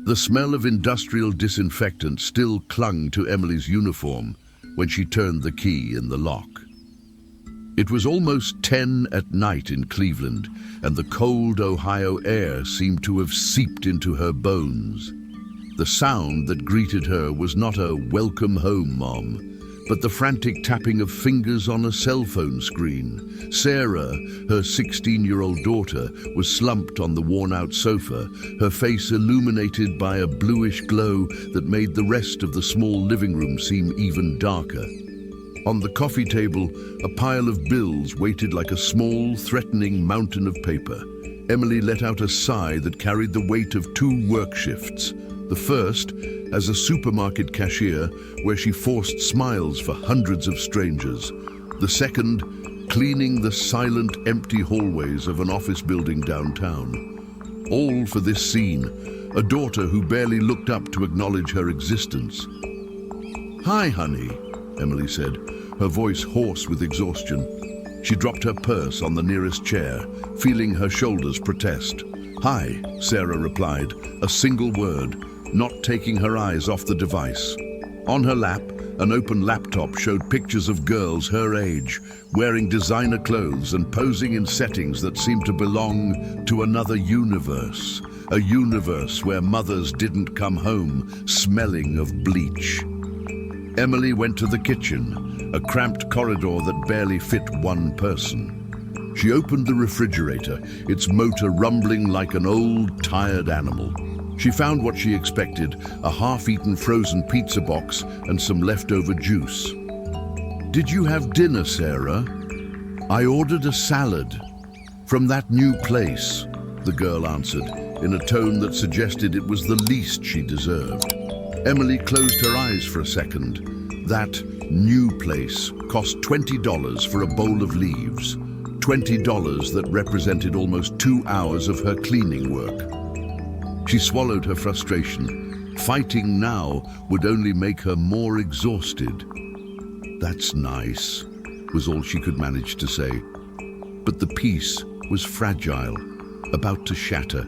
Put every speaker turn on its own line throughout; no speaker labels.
The smell of industrial disinfectant still clung to Emily's uniform when she turned the key in the lock. It was almost 10 at night in Cleveland, and the cold Ohio air seemed to have seeped into her bones. The sound that greeted her was not a "welcome home, Mom," but the frantic tapping of fingers on a cell phone screen. Sarah, her 16-year-old daughter, was slumped on the worn-out sofa, her face illuminated by a bluish glow that made the rest of the small living room seem even darker. On the coffee table, a pile of bills waited like a small, threatening mountain of paper. Emily let out a sigh that carried the weight of 2 work shifts. The first, as a supermarket cashier, where she forced smiles for hundreds of strangers. The second, cleaning the silent, empty hallways of an office building downtown. All for this scene, a daughter who barely looked up to acknowledge her existence. "Hi, honey," Emily said, her voice hoarse with exhaustion. She dropped her purse on the nearest chair, feeling her shoulders protest. "Hi," Sarah replied, a single word, not taking her eyes off the device. On her lap, an open laptop showed pictures of girls her age, wearing designer clothes and posing in settings that seemed to belong to another universe. A universe where mothers didn't come home smelling of bleach. Emily went to the kitchen, a cramped corridor that barely fit one person. She opened the refrigerator, its motor rumbling like an old, tired animal. She found what she expected, a half-eaten frozen pizza box and some leftover juice. "Did you have dinner, Sarah?" "I ordered a salad. From that new place," the girl answered, in a tone that suggested it was the least she deserved. Emily closed her eyes for a second. That new place cost $20 for a bowl of leaves. $20 that represented almost 2 hours of her cleaning work. She swallowed her frustration. Fighting now would only make her more exhausted. "That's nice," was all she could manage to say. But the peace was fragile, about to shatter.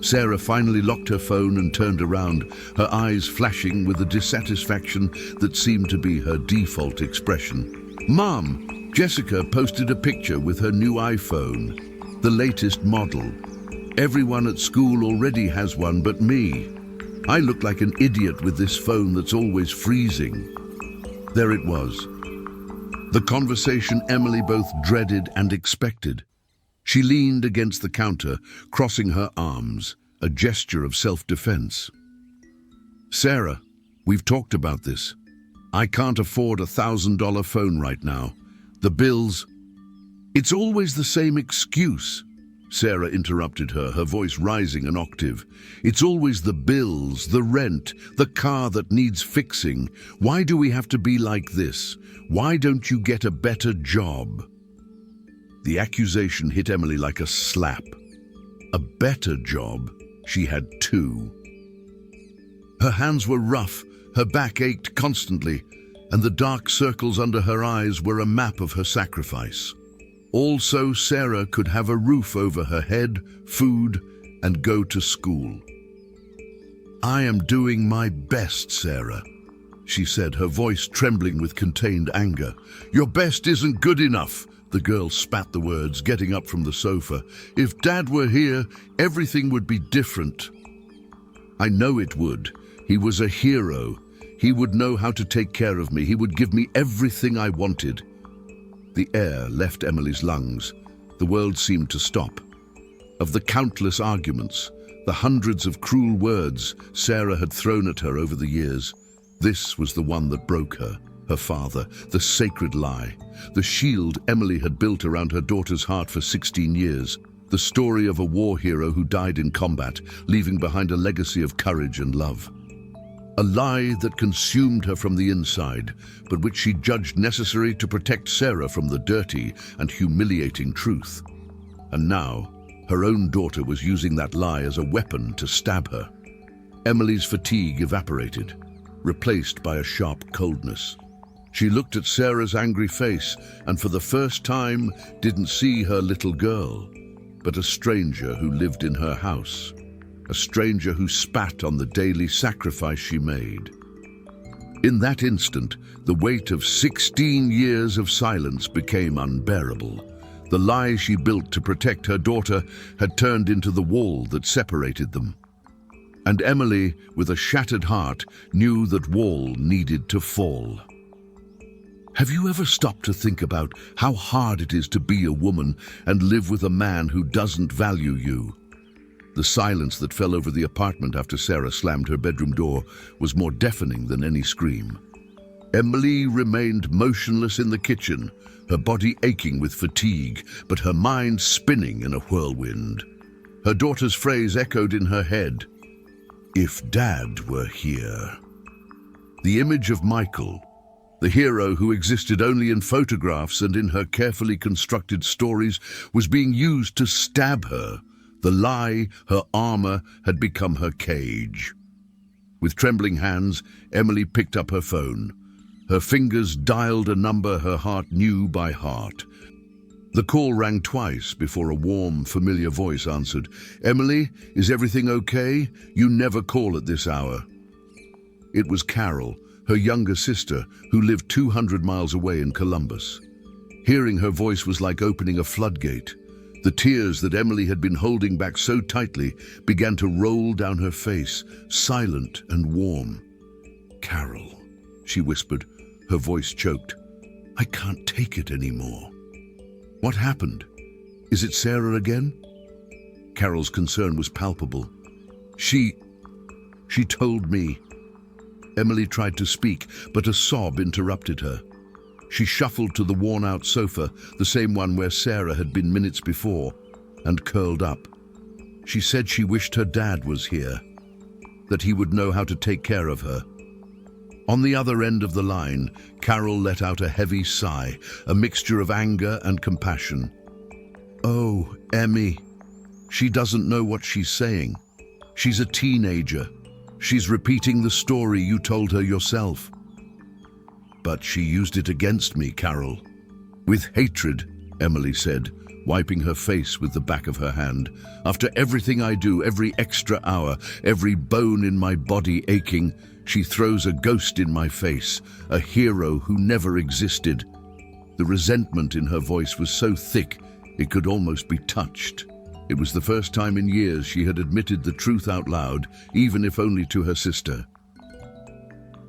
Sarah finally locked her phone and turned around, her eyes flashing with a dissatisfaction that seemed to be her default expression. "Mom, Jessica posted a picture with her new iPhone, the latest model. Everyone at school already has one but me. I look like an idiot with this phone that's always freezing." There it was. The conversation Emily both dreaded and expected. She leaned against the counter, crossing her arms, a gesture of self-defense. "Sarah, we've talked about this. I can't afford a $1,000 phone right now. The bills—" "It's always the same excuse," Sarah interrupted her, her voice rising an octave. "It's always the bills, the rent, the car that needs fixing. Why do we have to be like this? Why don't you get a better job?" The accusation hit Emily like a slap. A better job? She had 2. Her hands were rough, her back ached constantly, and the dark circles under her eyes were a map of her sacrifice. Also, Sarah could have a roof over her head, food, and go to school. "I am doing my best, Sarah," she said, her voice trembling with contained anger. "Your best isn't good enough." The girl spat the words, getting up from the sofa. "If Dad were here, everything would be different." "I know it would. He was a hero. He would know how to take care of me. He would give me everything I wanted." The air left Emily's lungs. The world seemed to stop. Of the countless arguments, the hundreds of cruel words Sarah had thrown at her over the years, this was the one that broke her. Her father, the sacred lie, the shield Emily had built around her daughter's heart for 16 years, the story of a war hero who died in combat, leaving behind a legacy of courage and love. A lie that consumed her from the inside, but which she judged necessary to protect Sarah from the dirty and humiliating truth. And now, her own daughter was using that lie as a weapon to stab her. Emily's fatigue evaporated, replaced by a sharp coldness. She looked at Sarah's angry face and for the first time didn't see her little girl, but a stranger who lived in her house. a stranger who spat on the daily sacrifice she made. In that instant, the weight of 16 years of silence became unbearable. The lie she built to protect her daughter had turned into the wall that separated them. And Emily, with a shattered heart, knew that wall needed to fall. Have you ever stopped to think about how hard it is to be a woman and live with a man who doesn't value you? The silence that fell over the apartment after Sarah slammed her bedroom door was more deafening than any scream. Emily remained motionless in the kitchen, her body aching with fatigue, but her mind spinning in a whirlwind. Her daughter's phrase echoed in her head, "If Dad were here." The image of Michael, the hero who existed only in photographs and in her carefully constructed stories, was being used to stab her. The lie, her armor, had become her cage. With trembling hands, Emily picked up her phone. Her fingers dialed a number her heart knew by heart. The call rang twice before a warm, familiar voice answered. "Emily, is everything okay? You never call at this hour." It was Carol, her younger sister, who lived 200 miles away in Columbus. Hearing her voice was like opening a floodgate. The tears that Emily had been holding back so tightly began to roll down her face, silent and warm. "Carol," she whispered, her voice choked. "I can't take it anymore." "What happened? Is it Sarah again?" Carol's concern was palpable. She told me." Emily tried to speak, but a sob interrupted her. She shuffled to the worn-out sofa, the same one where Sarah had been minutes before, and curled up. She said she wished her dad was here, that he would know how to take care of her. On the other end of the line, Carol let out a heavy sigh, a mixture of anger and compassion. "Oh, Emmy, she doesn't know what she's saying. She's a teenager. She's repeating the story you told her yourself." "But she used it against me, Carol." "With hatred," Emily said, wiping her face with the back of her hand. "After everything I do, every extra hour, every bone in my body aching, she throws a ghost in my face, a hero who never existed." The resentment in her voice was so thick it could almost be touched. It was the first time in years she had admitted the truth out loud, even if only to her sister.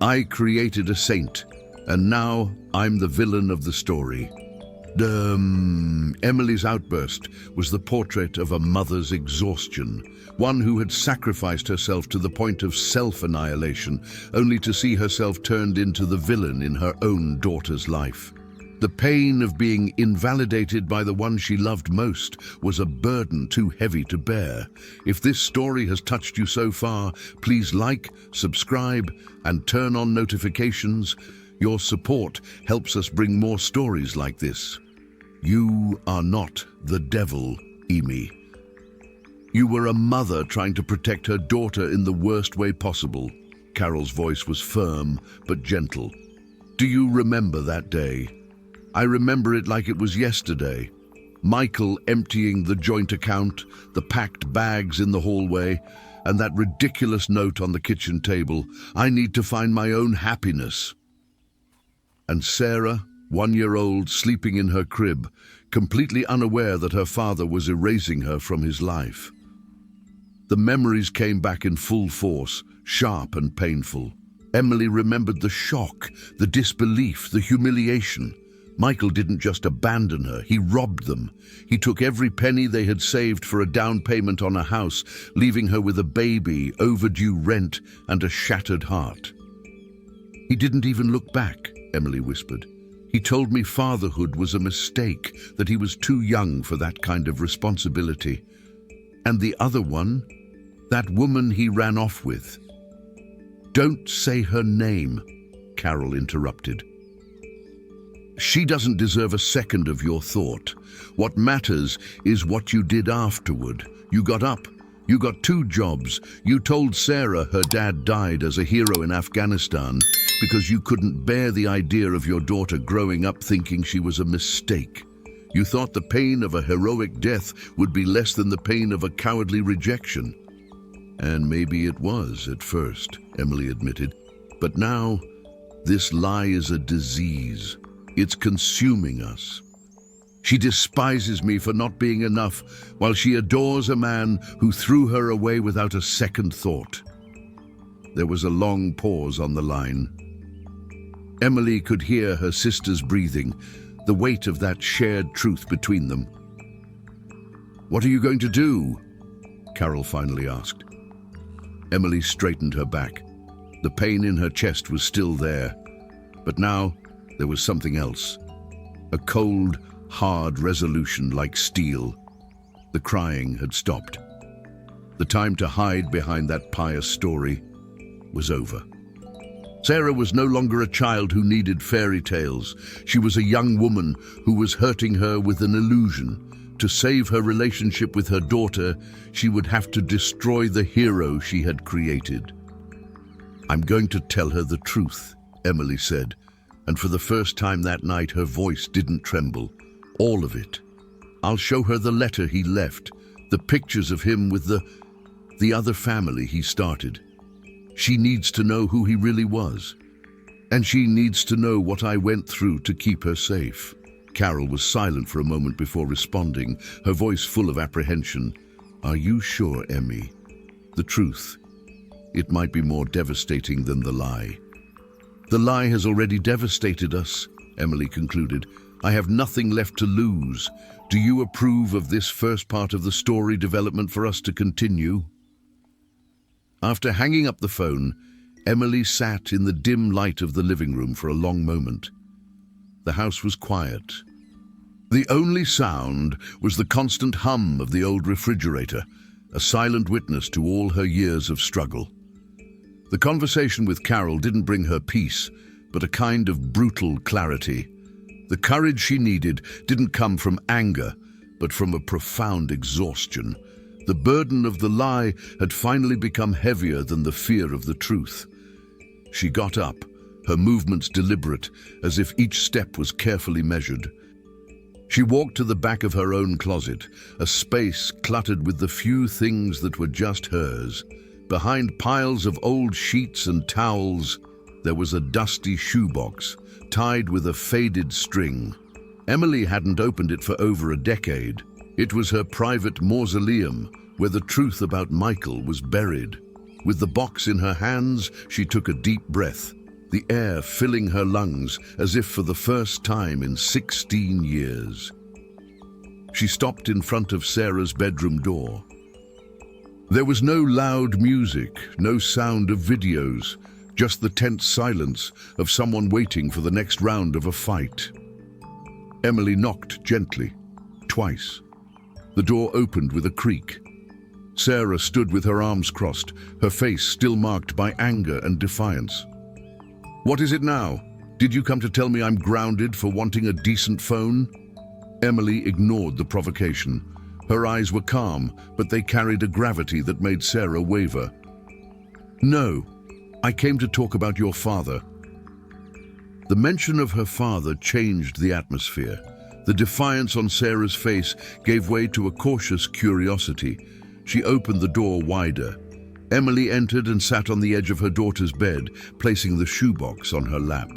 "I created a saint, and now I'm the villain of the story." Emily's outburst was the portrait of a mother's exhaustion, one who had sacrificed herself to the point of self-annihilation, only to see herself turned into the villain in her own daughter's life. The pain of being invalidated by the one she loved most was a burden too heavy to bear. If this story has touched you so far, please like, subscribe, and turn on notifications. Your support helps us bring more stories like this. You are not the devil, Emi. You were a mother trying to protect her daughter in the worst way possible. Carol's voice was firm but gentle. Do you remember that day? I remember it like it was yesterday. Michael emptying the joint account, the packed bags in the hallway, and that ridiculous note on the kitchen table, "I need to find my own happiness." And Sarah, 1-year-old, sleeping in her crib, completely unaware that her father was erasing her from his life. The memories came back in full force, sharp and painful. Emily remembered the shock, the disbelief, the humiliation. Michael didn't just abandon her, he robbed them. He took every penny they had saved for a down payment on a house, leaving her with a baby, overdue rent, and a shattered heart. "He didn't even look back," Emily whispered. "He told me fatherhood was a mistake, that he was too young for that kind of responsibility. And the other one, that woman he ran off with." "Don't say her name," Carol interrupted. "She doesn't deserve a second of your thought. What matters is what you did afterward. You got up. You got 2 jobs. You told Sarah her dad died as a hero in Afghanistan because you couldn't bear the idea of your daughter growing up thinking she was a mistake. You thought the pain of a heroic death would be less than the pain of a cowardly rejection. And maybe it was at first, Emily admitted. But now, this lie is a disease. It's consuming us. She despises me for not being enough, while she adores a man who threw her away without a second thought. There was a long pause on the line. Emily could hear her sister's breathing, the weight of that shared truth between them. "What are you going to do?" Carol finally asked. Emily straightened her back. The pain in her chest was still there, but now there was something else. A cold, hard resolution like steel. The crying had stopped. The time to hide behind that pious story was over. Sarah was no longer a child who needed fairy tales. She was a young woman who was hurting her with an illusion. To save her relationship with her daughter, she would have to destroy the hero she had created. "I'm going to tell her the truth," Emily said, and for the first time that night her voice didn't tremble. All of it. "I'll show her the letter he left, the pictures of him with the other family he started. She needs to know who he really was. And she needs to know what I went through to keep her safe." Carol was silent for a moment before responding, her voice full of apprehension. "Are you sure, Emmy? The truth. It might be more devastating than the lie." "The lie has already devastated us," Emily concluded. "I have nothing left to lose. Do you approve of this first part of the story development for us to continue?" After hanging up the phone, Emily sat in the dim light of the living room for a long moment. The house was quiet. The only sound was the constant hum of the old refrigerator, a silent witness to all her years of struggle. The conversation with Carol didn't bring her peace, but a kind of brutal clarity. The courage she needed didn't come from anger, but from a profound exhaustion. The burden of the lie had finally become heavier than the fear of the truth. She got up, her movements deliberate, as if each step was carefully measured. She walked to the back of her own closet, a space cluttered with the few things that were just hers. Behind piles of old sheets and towels, there was a dusty shoebox, tied with a faded string. Emily hadn't opened it for over a decade. It was her private mausoleum, where the truth about Michael was buried. With the box in her hands, she took a deep breath, the air filling her lungs as if for the first time in 16 years. She stopped in front of Sarah's bedroom door. There was no loud music, no sound of videos, just the tense silence of someone waiting for the next round of a fight. Emily knocked gently, twice. The door opened with a creak. Sarah stood with her arms crossed, her face still marked by anger and defiance. "What is it now? Did you come to tell me I'm grounded for wanting a decent phone?" Emily ignored the provocation. Her eyes were calm, but they carried a gravity that made Sarah waver. "No, I came to talk about your father." The mention of her father changed the atmosphere. The defiance on Sarah's face gave way to a cautious curiosity. She opened the door wider. Emily entered and sat on the edge of her daughter's bed, placing the shoebox on her lap.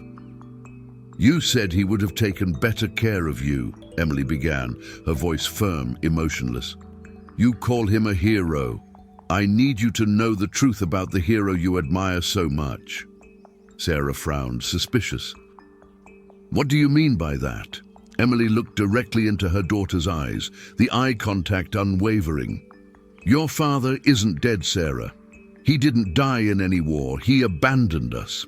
"You said he would have taken better care of you," Emily began, her voice firm, emotionless. "You call him a hero. I need you to know the truth about the hero you admire so much." Sarah frowned, suspicious. "What do you mean by that?" Emily looked directly into her daughter's eyes, the eye contact unwavering. "Your father isn't dead, Sarah. He didn't die in any war. He abandoned us."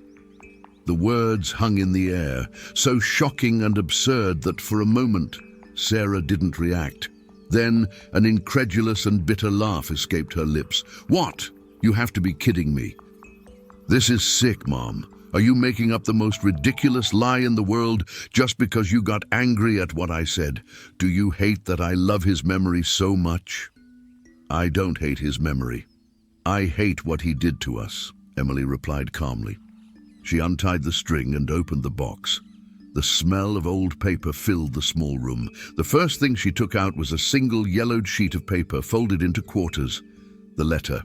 The words hung in the air, so shocking and absurd that for a moment, Sarah didn't react. Then an incredulous and bitter laugh escaped her lips. "What? You have to be kidding me." "This is sick, Mom. Are you making up the most ridiculous lie in the world just because you got angry at what I said? Do you hate that I love his memory so much?" "I don't hate his memory. I hate what he did to us," Emily replied calmly. She untied the string and opened the box. The smell of old paper filled the small room. The first thing she took out was a single yellowed sheet of paper folded into quarters. The letter.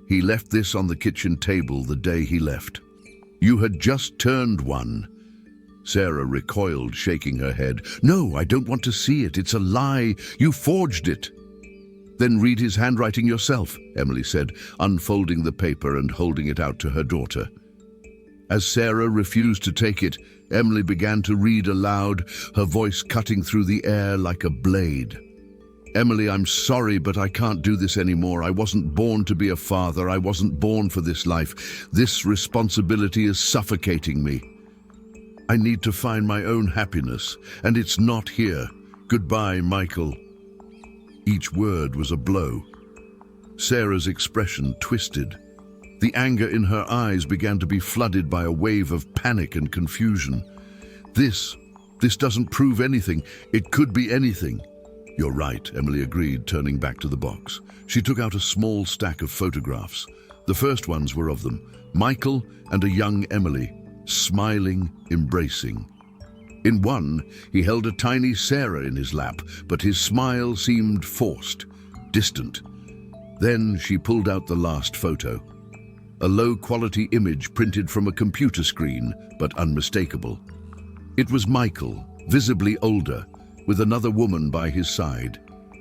He left this on the kitchen table the day he left. You had just turned one. Sarah recoiled, shaking her head. No, I don't want to see it. It's a lie. You forged it. Then read his handwriting yourself, Emily said, unfolding the paper and holding it out to her daughter. As Sarah refused to take it, Emily began to read aloud, her voice cutting through the air like a blade. Emily, I'm sorry, but I can't do this anymore. I wasn't born to be a father. I wasn't born for this life. This responsibility is suffocating me. I need to find my own happiness, and it's not here. Goodbye, Michael. Each word was a blow. Sarah's expression twisted. The anger in her eyes began to be flooded by a wave of panic and confusion. This doesn't prove anything. It could be anything. You're right, Emily agreed, turning back to the box. She took out a small stack of photographs. The first ones were of them, Michael and a young Emily, smiling, embracing. In one, he held a tiny Sarah in his lap, but his smile seemed forced, distant. Then she pulled out the last photo. A low-quality image printed from a computer screen, but unmistakable. It was Michael, visibly older, with another woman by his side,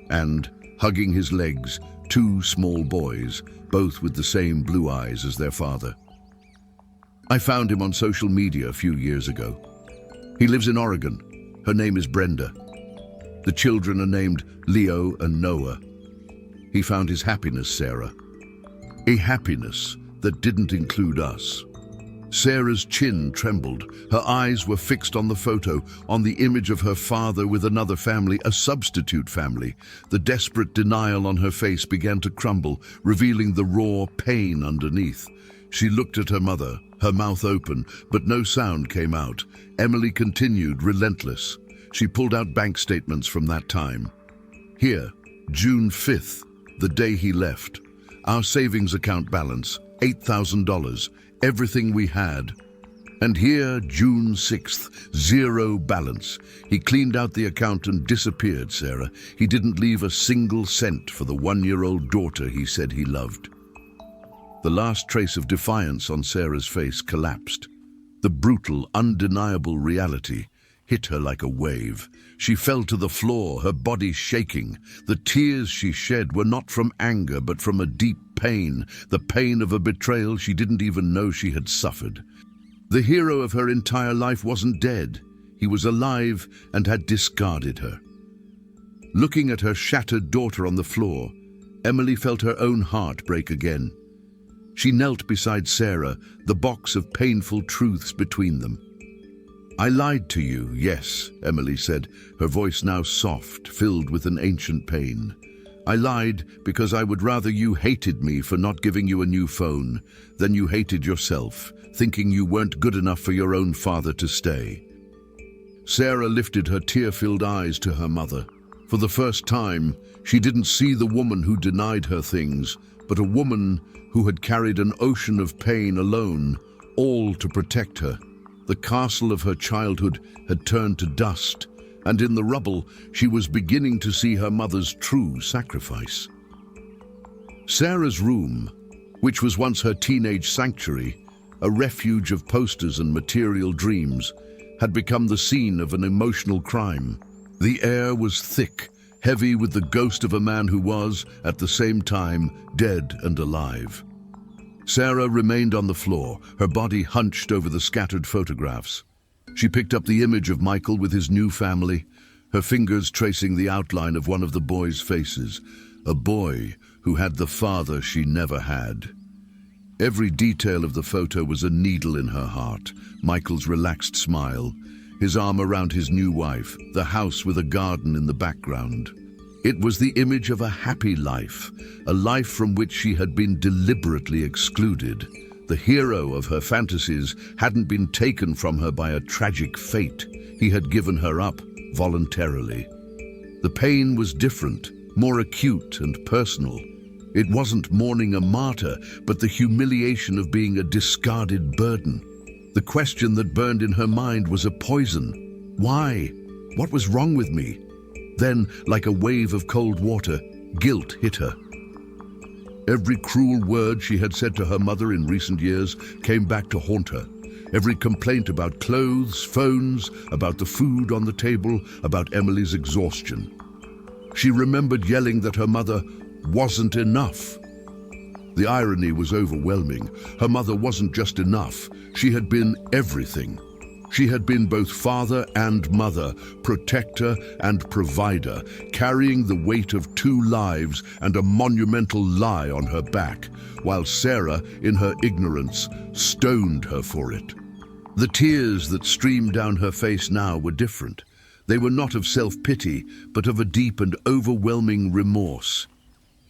and, hugging his legs, two small boys, both with the same blue eyes as their father. I found him on social media a few years ago. He lives in Oregon. Her name is Brenda. The children are named Leo and Noah. He found his happiness, Sarah. A happiness that didn't include us. Sarah's chin trembled. Her eyes were fixed on the photo, on the image of her father with another family, a substitute family. The desperate denial on her face began to crumble, revealing the raw pain underneath. She looked at her mother, her mouth open, but no sound came out. Emily continued, relentless. She pulled out bank statements from that time. Here, June 5th, the day he left. Our savings account balance, $8,000, everything we had. And here, June 6th, zero balance. He cleaned out the account and disappeared, Sarah. He didn't leave a single cent for the one-year-old daughter he said he loved. The last trace of defiance on Sarah's face collapsed. The brutal, undeniable reality hit her like a wave. She fell to the floor, her body shaking. The tears she shed were not from anger, but from a deep pain, the pain of a betrayal she didn't even know she had suffered. The hero of her entire life wasn't dead. He was alive and had discarded her. Looking at her shattered daughter on the floor, Emily felt her own heart break again. She knelt beside Sarah, the box of painful truths between them. I lied to you, yes, Emily said, her voice now soft, filled with an ancient pain. I lied because I would rather you hated me for not giving you a new phone than you hated yourself, thinking you weren't good enough for your own father to stay. Sarah lifted her tear-filled eyes to her mother. For the first time, she didn't see the woman who denied her things, but a woman who had carried an ocean of pain alone, all to protect her. The castle of her childhood had turned to dust, and in the rubble she was beginning to see her mother's true sacrifice. Sarah's room, which was once her teenage sanctuary, a refuge of posters and material dreams, had become the scene of an emotional crime. The air was thick, heavy with the ghost of a man who was, at the same time, dead and alive. Sarah remained on the floor, her body hunched over the scattered photographs. She picked up the image of Michael with his new family, her fingers tracing the outline of one of the boys' faces, a boy who had the father she never had. Every detail of the photo was a needle in her heart. Michael's relaxed smile, his arm around his new wife, the house with a garden in the background. It was the image of a happy life, a life from which she had been deliberately excluded. The hero of her fantasies hadn't been taken from her by a tragic fate. He had given her up voluntarily. The pain was different, more acute and personal. It wasn't mourning a martyr, but the humiliation of being a discarded burden. The question that burned in her mind was a poison. Why? What was wrong with me? Then, like a wave of cold water, guilt hit her. Every cruel word she had said to her mother in recent years came back to haunt her. Every complaint about clothes, phones, about the food on the table, about Emily's exhaustion. She remembered yelling that her mother wasn't enough. The irony was overwhelming. Her mother wasn't just enough. She had been everything. She had been both father and mother, protector and provider, carrying the weight of 2 lives and a monumental lie on her back, while Sarah, in her ignorance, stoned her for it. The tears that streamed down her face now were different. They were not of self-pity, but of a deep and overwhelming remorse.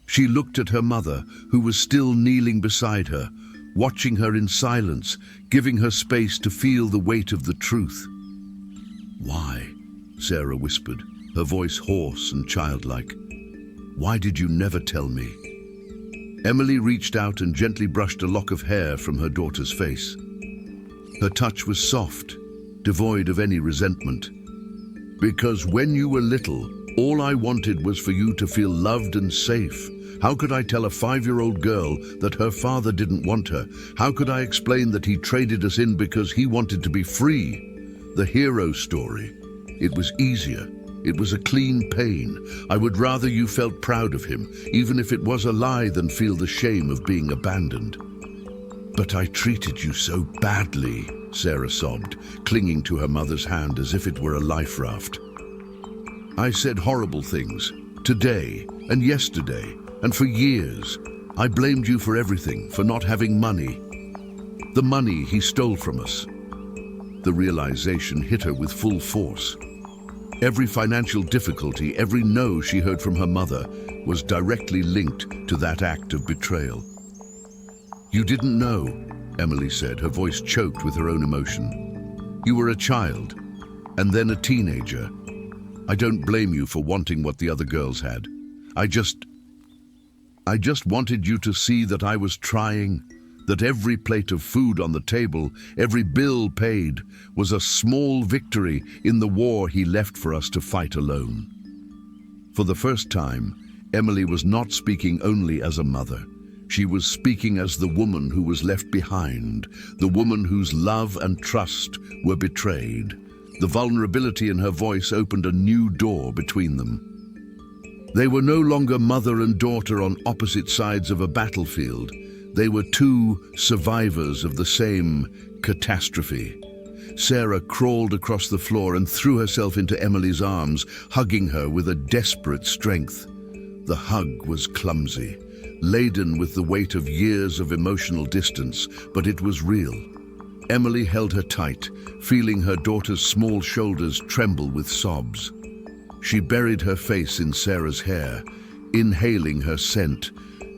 She looked at her mother, who was still kneeling beside her, watching her in silence, giving her space to feel the weight of the truth. "Why?" Sarah whispered, her voice hoarse and childlike. "Why did you never tell me?" Emily reached out and gently brushed a lock of hair from her daughter's face. Her touch was soft, devoid of any resentment. "Because when you were little, all I wanted was for you to feel loved and safe. How could I tell a 5-year-old girl that her father didn't want her? How could I explain that he traded us in because he wanted to be free? The hero story. It was easier. It was a clean pain. I would rather you felt proud of him, even if it was a lie, than feel the shame of being abandoned." "But I treated you so badly," Sarah sobbed, clinging to her mother's hand as if it were a life raft. "I said horrible things, today and yesterday, and for years. I blamed you for everything, for not having money. The money he stole from us." The realization hit her with full force. Every financial difficulty, every no she heard from her mother, was directly linked to that act of betrayal. "You didn't know," Emily said, her voice choked with her own emotion. "You were a child, and then a teenager. I don't blame you for wanting what the other girls had. I just wanted you to see that I was trying, that every plate of food on the table, every bill paid, was a small victory in the war he left for us to fight alone." For the first time, Emily was not speaking only as a mother. She was speaking as the woman who was left behind, the woman whose love and trust were betrayed. The vulnerability in her voice opened a new door between them. They were no longer mother and daughter on opposite sides of a battlefield. They were 2 survivors of the same catastrophe. Sarah crawled across the floor and threw herself into Emily's arms, hugging her with a desperate strength. The hug was clumsy, laden with the weight of years of emotional distance, but it was real. Emily held her tight, feeling her daughter's small shoulders tremble with sobs. She buried her face in Sarah's hair, inhaling her scent,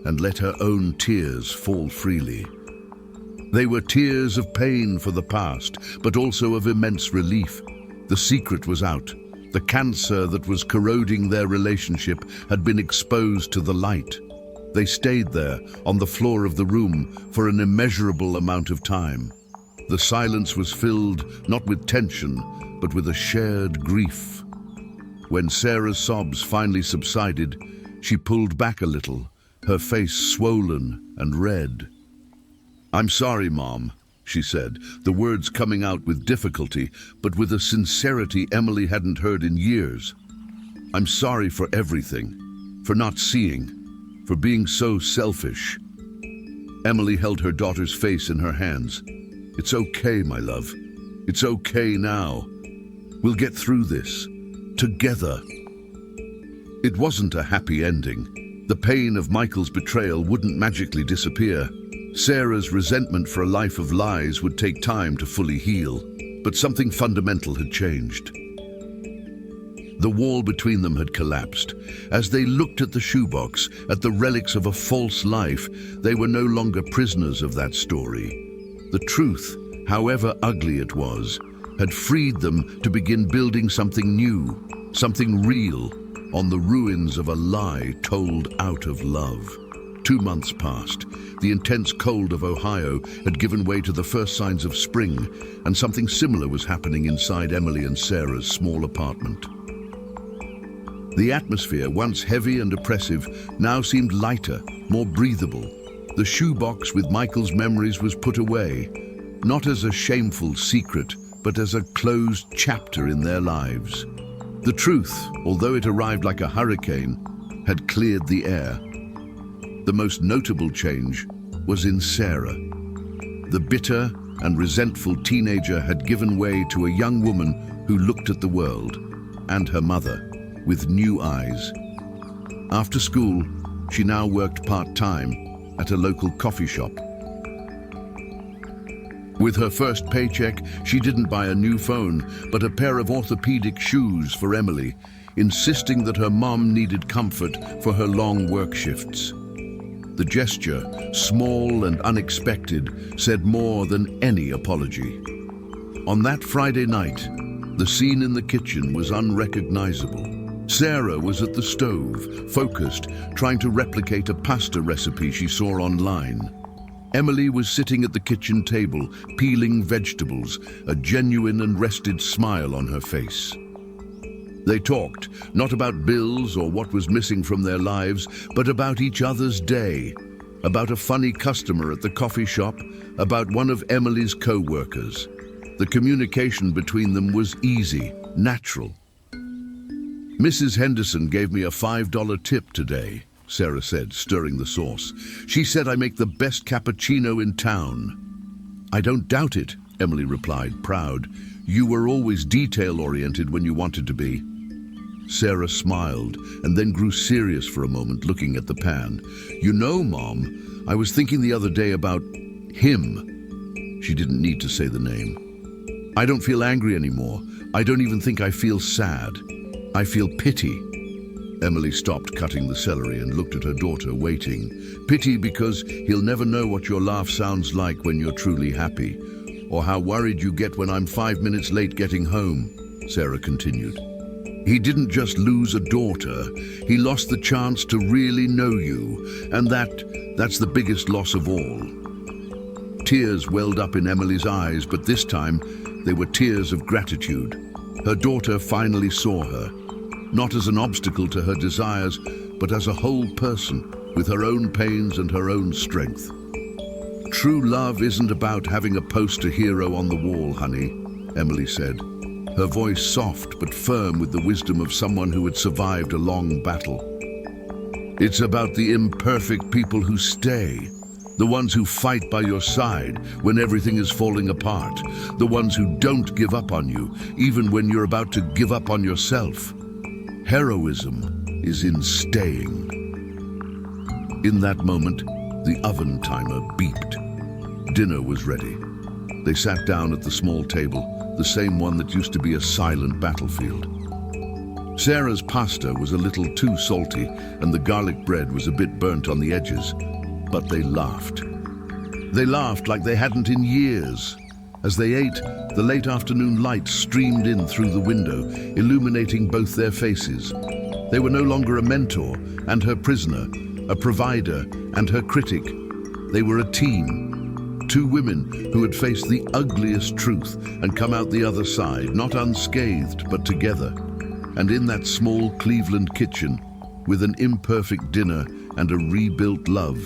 and let her own tears fall freely. They were tears of pain for the past, but also of immense relief. The secret was out. The cancer that was corroding their relationship had been exposed to the light. They stayed there, on the floor of the room, for an immeasurable amount of time. The silence was filled not with tension, but with a shared grief. When Sarah's sobs finally subsided, she pulled back a little, her face swollen and red. "I'm sorry, Mom," she said, the words coming out with difficulty, but with a sincerity Emily hadn't heard in years. "I'm sorry for everything, for not seeing, for being so selfish." Emily held her daughter's face in her hands. "It's okay, my love. It's okay now. We'll get through this. Together." It wasn't a happy ending. The pain of Michael's betrayal wouldn't magically disappear. Sarah's resentment for a life of lies would take time to fully heal. But something fundamental had changed. The wall between them had collapsed. As they looked at the shoebox, at the relics of a false life, they were no longer prisoners of that story. The truth, however ugly it was, had freed them to begin building something new, something real, on the ruins of a lie told out of love. 2 months passed. The intense cold of Ohio had given way to the first signs of spring, and something similar was happening inside Emily and Sarah's small apartment. The atmosphere, once heavy and oppressive, now seemed lighter, more breathable. The shoebox with Michael's memories was put away, not as a shameful secret, but as a closed chapter in their lives. The truth, although it arrived like a hurricane, had cleared the air. The most notable change was in Sarah. The bitter and resentful teenager had given way to a young woman who looked at the world, and her mother, with new eyes. After school, she now worked part-time at a local coffee shop. With her first paycheck, she didn't buy a new phone, but a pair of orthopedic shoes for Emily, insisting that her mom needed comfort for her long work shifts. The gesture, small and unexpected, said more than any apology. On that Friday night, the scene in the kitchen was unrecognizable. Sarah was at the stove, focused, trying to replicate a pasta recipe she saw online. Emily was sitting at the kitchen table, peeling vegetables, a genuine and rested smile on her face. They talked, not about bills or what was missing from their lives, but about each other's day, about a funny customer at the coffee shop, about one of Emily's co-workers. The communication between them was easy, natural. "Mrs. Henderson gave me a $5 tip today," Sarah said, stirring the sauce. "She said I make the best cappuccino in town." "I don't doubt it," Emily replied, proud. "You were always detail-oriented when you wanted to be." Sarah smiled and then grew serious for a moment, looking at the pan. "You know, Mom, I was thinking the other day about him." She didn't need to say the name. "I don't feel angry anymore. I don't even think I feel sad. I feel pity." Emily stopped cutting the celery and looked at her daughter, waiting. "Pity because he'll never know what your laugh sounds like when you're truly happy, or how worried you get when I'm 5 minutes late getting home," Sarah continued. "He didn't just lose a daughter, he lost the chance to really know you, and that's the biggest loss of all." Tears welled up in Emily's eyes, but this time they were tears of gratitude. Her daughter finally saw her, not as an obstacle to her desires, but as a whole person with her own pains and her own strength. "True love isn't about having a poster hero on the wall, honey," Emily said, her voice soft but firm with the wisdom of someone who had survived a long battle. "It's about the imperfect people who stay, the ones who fight by your side when everything is falling apart, the ones who don't give up on you, even when you're about to give up on yourself. Heroism is in staying." In that moment, the oven timer beeped. Dinner was ready. They sat down at the small table, the same one that used to be a silent battlefield. Sarah's pasta was a little too salty, and the garlic bread was a bit burnt on the edges, but they laughed. They laughed like they hadn't in years. As they ate, the late afternoon light streamed in through the window, illuminating both their faces. They were no longer a mentor and her prisoner, a provider and her critic. They were a team. Two women who had faced the ugliest truth and come out the other side, not unscathed, but together. And in that small Cleveland kitchen, with an imperfect dinner and a rebuilt love,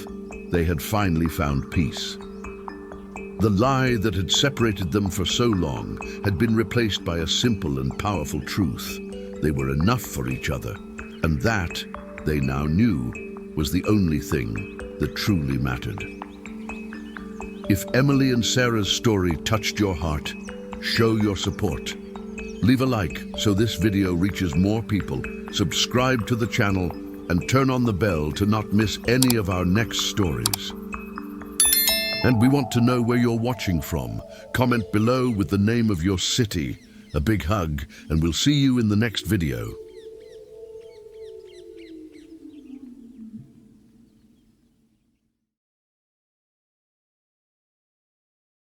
they had finally found peace. The lie that had separated them for so long had been replaced by a simple and powerful truth. They were enough for each other, and that, they now knew, was the only thing that truly mattered. If Emily and Sarah's story touched your heart, show your support. Leave a like so this video reaches more people, subscribe to the channel, and turn on the bell to not miss any of our next stories. And we want to know where you're watching from. Comment below with the name of your city. A big hug, and we'll see you in the next video.